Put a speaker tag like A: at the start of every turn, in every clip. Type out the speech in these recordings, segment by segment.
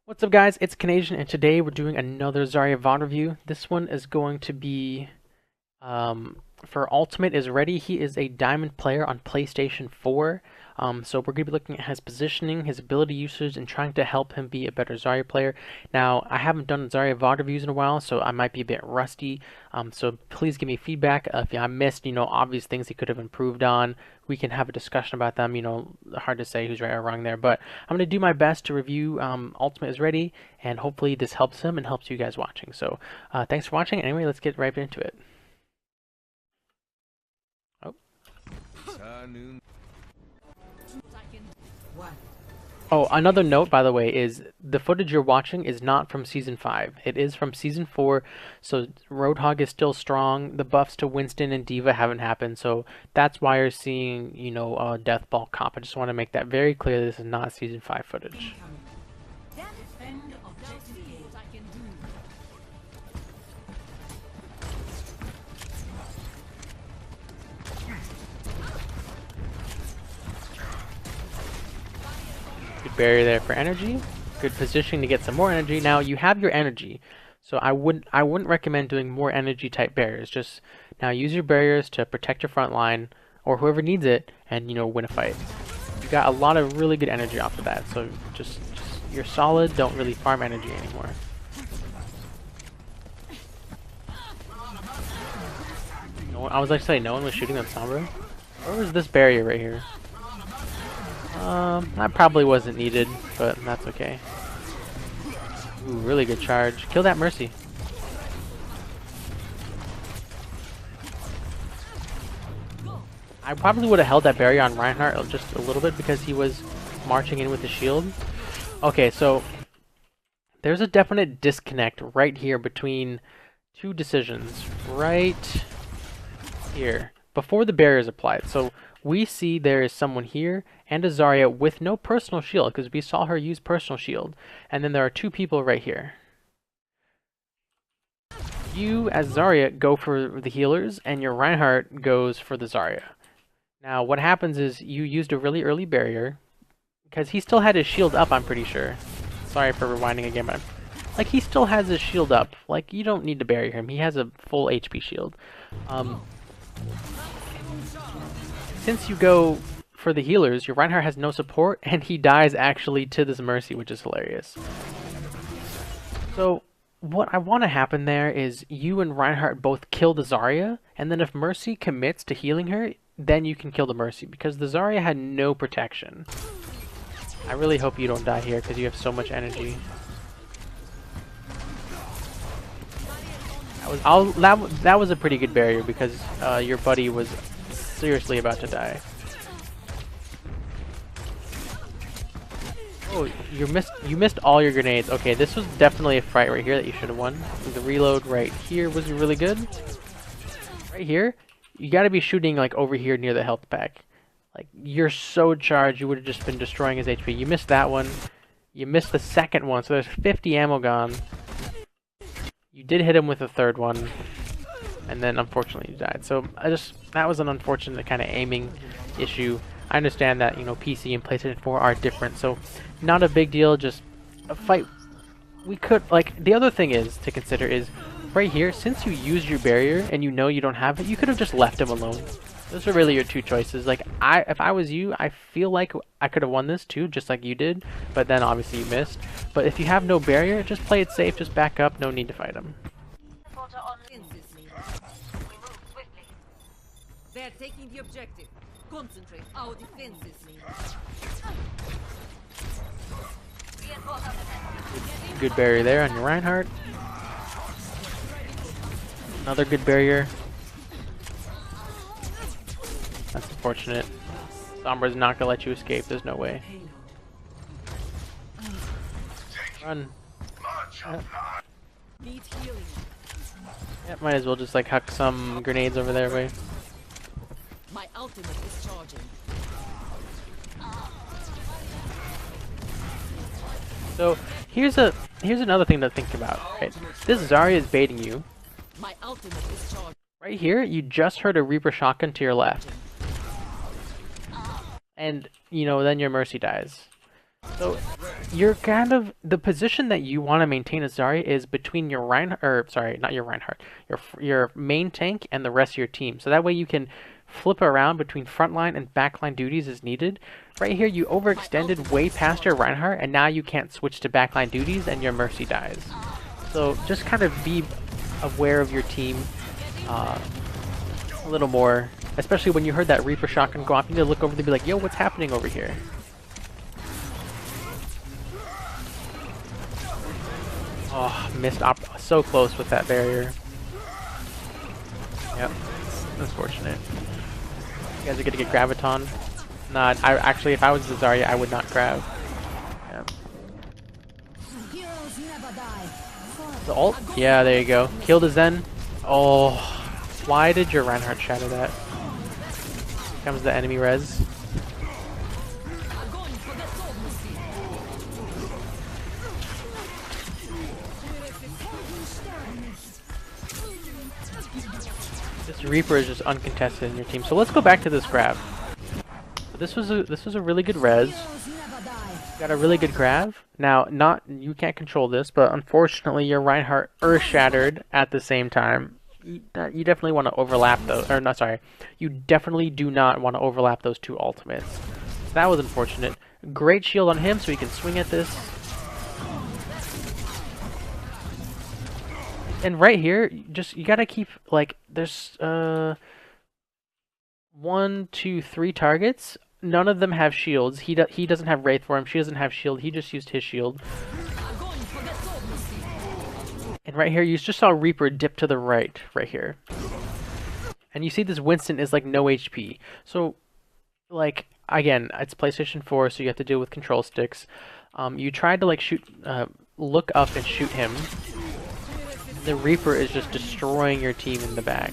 A: What's up guys, it's Canadian and today we're doing another Zarya VOD review. This one is going to be for Ultimate is ready. He is a diamond player on PlayStation 4. So we're going to be looking at his positioning, his ability usage, and trying to help him be a better Zarya player. Now, I haven't done Zarya VOD reviews in a while, so I might be a bit rusty. So please give me feedback. If I missed, obvious things he could have improved on, we can have a discussion about them. Hard to say who's right or wrong there, but I'm going to do my best to review Ultimate is ready, and hopefully this helps him and helps you guys watching. So thanks for watching. Anyway, let's get right into it. Oh, another note, by the way, is the footage you're watching is not from Season 5. It is from Season 4, so Roadhog is still strong. The buffs to Winston and Diva haven't happened, so that's why you're seeing, Death Ball comp. I just want to make that very clear. This is not Season 5 footage. Good barrier there for energy. Good positioning to get some more energy. Now you have your energy, so I wouldn't recommend doing more energy type barriers. Just now use your barriers to protect your front line or whoever needs it, and win a fight. You got a lot of really good energy off of that, so just you're solid. Don't really farm energy anymore. I was like to say no one was shooting on Sombra. Where was this barrier right here? That probably wasn't needed, but that's okay. Ooh, really good charge. Kill that Mercy. I probably would have held that barrier on Reinhardt just a little bit because he was marching in with the shield. Okay, so there's a definite disconnect right here between two decisions. Right here. Before the barrier is applied. So we see there is someone here and a Zarya with no personal shield because we saw her use personal shield. And then there are two people right here. You, as Zarya, go for the healers and your Reinhardt goes for the Zarya. Now what happens is you used a really early barrier because he still had his shield up, I'm pretty sure. Sorry for rewinding again, but like he still has his shield up. Like you don't need to barrier him. He has a full HP shield. Since you go for the healers, your Reinhardt has no support, and he dies actually to this Mercy, which is hilarious. So, what I want to happen there is you and Reinhardt both kill the Zarya, and then if Mercy commits to healing her, then you can kill the Mercy, because the Zarya had no protection. I really hope you don't die here, because you have so much energy. That was a pretty good barrier, because your buddy was seriously about to die. Oh, you missed all your grenades. Okay, this was definitely a fight right here that you should have won. The reload right here was really good. Right here, you got to be shooting like over here near the health pack. Like you're so charged, you would have just been destroying his HP. You missed that one. You missed the second one, so there's 50 ammo gone. You did hit him with the third one. And then unfortunately you died. So that was an unfortunate kind of aiming issue. I understand that PC and PlayStation 4 are different, so not a big deal. Just a fight. We could the other thing is to consider is right here, since you used your barrier and you don't have it, you could have just left him alone. Those are really your two choices. Like if I was you, I feel like I could have won this too, just like you did, but then obviously you missed. But if you have no barrier, just play it safe, just back up, no need to fight him.
B: They're taking the objective. Concentrate our defenses.
A: Good barrier there on your Reinhardt. Another good barrier. That's unfortunate. Sombra's not gonna let you escape. There's no way. Run. Yep, might as well just huck some grenades over their way.
B: My ultimate is charging.
A: So here's another thing to think about. Right, this Zarya is baiting you.
B: My ultimate is charging.
A: Right here, you just heard a Reaper shotgun to your left, and then your Mercy dies. So you're kind of the position that you want to maintain as Zarya is between your or sorry, not your Reinhardt, your main tank and the rest of your team. So that way you can flip around between frontline and backline duties as needed. Right here, you overextended way past your Reinhardt, and now you can't switch to backline duties, and your Mercy dies. So just kind of be aware of your team a little more, especially when you heard that Reaper shotgun go off. You need to look over and be like, "Yo, what's happening over here?" Oh, missed so close with that barrier. Yep, unfortunate. You guys are gonna get Graviton. Nah, I actually, if I was the Zarya, I would not grab. Yeah. The ult? Yeah, there you go. Killed a Zen. Oh, why did your Reinhardt shatter that? Here comes the enemy res. This Reaper is just uncontested in your team. So let's go back to this grab. This was a really good res. Got a really good grab. Now, you can't control this, but unfortunately your Reinhardt earth shattered at the same time. You definitely want to overlap those, or not, sorry. You definitely do not want to overlap those two ultimates. So that was unfortunate. Great shield on him so he can swing at this. And right here, you gotta keep, like, there's 1, 2, 3 targets. None of them have shields. He doesn't have Wraith for him. She doesn't have shield. He just used his shield. And right here, you just saw Reaper dip to the right here. And you see this Winston is like no HP. So, like, again, it's PlayStation 4, so you have to deal with control sticks. You tried to, like, look up and shoot him. The Reaper is just destroying your team in the back.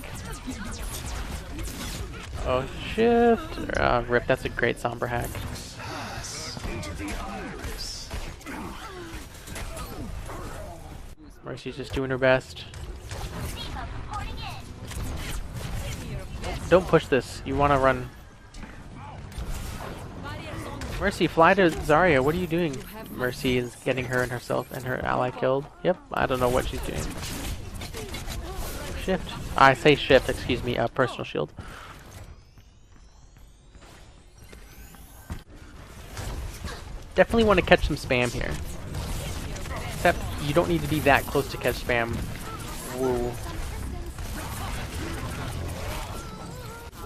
A: Oh, shift. Rip, that's a great Sombra hack. Mercy's just doing her best. Don't push this. You want to run. Mercy, fly to Zarya. What are you doing? Mercy is getting her and herself and her ally killed. Yep, I don't know what she's doing. Shift. I say shift, excuse me, personal shield. Definitely want to catch some spam here. Except you don't need to be that close to catch spam. Woo.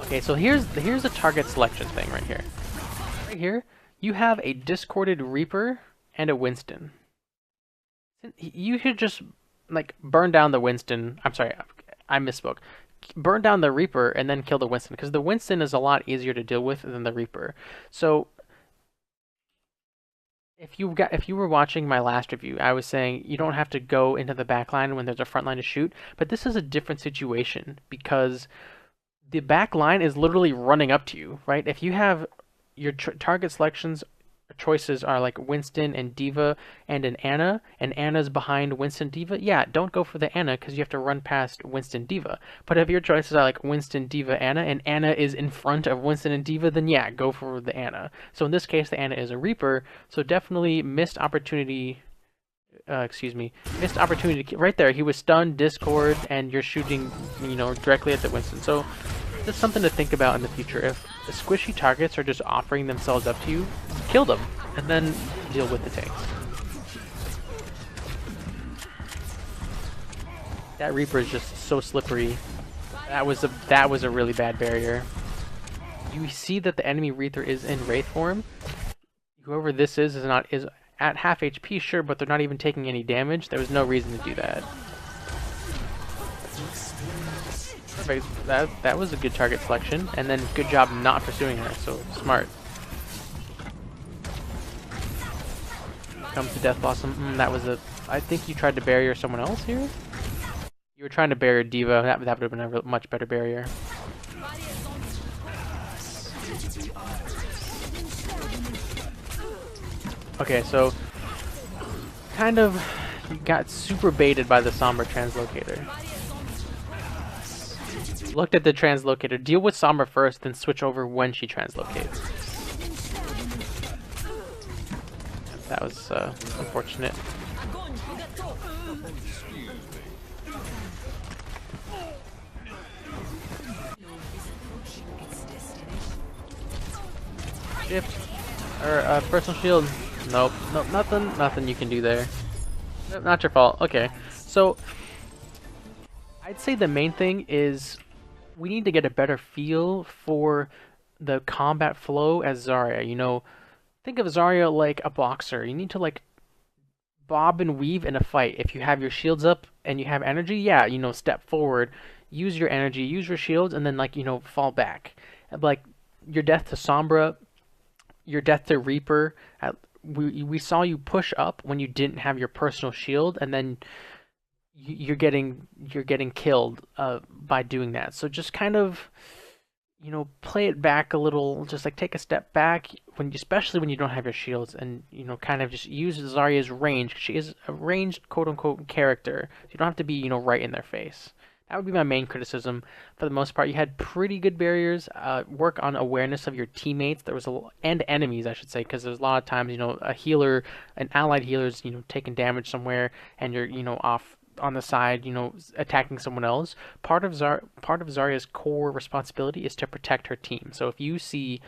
A: Okay, so here's a target selection thing right here. Right here, you have a discorded Reaper and a Winston. You should just, like, burn down the Winston. I'm sorry, I misspoke. Burn down the Reaper and then kill the Winston, because the Winston is a lot easier to deal with than the Reaper. So if you were watching my last review, I was saying you don't have to go into the back line when there's a front line to shoot, but this is a different situation because the back line is literally running up to you, right? If you have your target selections choices are like Winston and Diva and an Ana, and Ana's behind Winston Diva, yeah, don't go for the Ana because you have to run past Winston Diva. But if your choices are like Winston, Diva, Ana, and Ana is in front of Winston and Diva, then yeah, go for the Ana. So in this case, the Ana is a Reaper, so definitely missed opportunity. Missed opportunity right there. He was stunned, Discord, and you're shooting, directly at the Winston. So that's something to think about in the future. If the squishy targets are just offering themselves up to you, kill them, and then deal with the tanks. That Reaper is just so slippery. That was a really bad barrier. You see that the enemy Reaper is in Wraith form. Whoever this is at half HP, sure, but they're not even taking any damage. There was no reason to do that. Perfect. That was a good target selection, and then good job not pursuing her, so smart. Comes to Death Blossom. That was I think you tried to barrier someone else here? You were trying to barrier Diva. That would have been a much better barrier. Okay, so kind of got super baited by the Sombra translocator. Looked at the translocator. Deal with Sombra first, then switch over when she translocates. That was unfortunate. Shift. Or personal shield. Nope. Nope, nothing you can do there. Nope, not your fault. Okay. So I'd say the main thing is we need to get a better feel for the combat flow as Zarya. You know, think of Zarya like a boxer. You need to like bob and weave in a fight. If you have your shields up and you have energy, yeah, you know, step forward, use your energy, use your shields, and then like, you know, fall back. Like your death to Sombra, your death to Reaper, we saw you push up when you didn't have your personal shield, and then you're getting killed by doing that. So just kind of, you know, play it back a little, just like take a step back especially when you don't have your shields, and you know, kind of just use Zarya's range. 'Cause she is a ranged quote unquote character. So you don't have to be, you know, right in their face. That would be my main criticism. For the most part, you had pretty good barriers. Work on awareness of your teammates. And enemies, I should say, because there's a lot of times, you know, a healer, an allied healer's, you know, taking damage somewhere, and you're, you know, off on the side, you know, attacking someone else. Part of Zarya's core responsibility is to protect her team. So if you see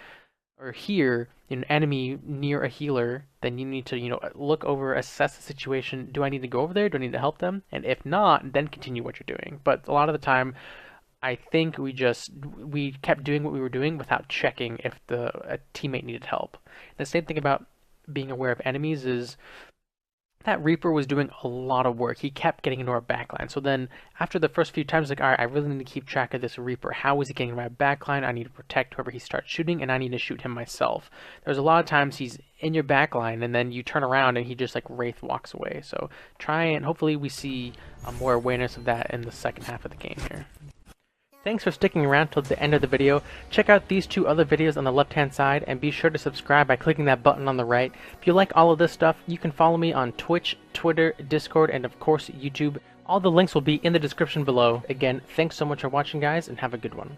A: or hear an enemy near a healer, then you need to, you know, look over, assess the situation. Do I need to go over there? Do I need to help them? And if not, then continue what you're doing. But a lot of the time, I think we kept doing what we were doing without checking if a teammate needed help. And the same thing about being aware of enemies is that Reaper was doing a lot of work. He kept getting into our backline. So then after the first few times, like, all right, I really need to keep track of this Reaper. How is he getting in my backline? I need to protect whoever he starts shooting, and I need to shoot him myself. There's a lot of times he's in your backline, and then you turn around and he just like Wraith walks away. So try and hopefully we see more awareness of that in the second half of the game here. Thanks for sticking around till the end of the video. Check out these 2 other videos on the left hand side, and be sure to subscribe by clicking that button on the right. If you like all of this stuff, you can follow me on Twitch, Twitter, Discord, and of course YouTube. All the links will be in the description below. Again, thanks so much for watching, guys, and have a good one.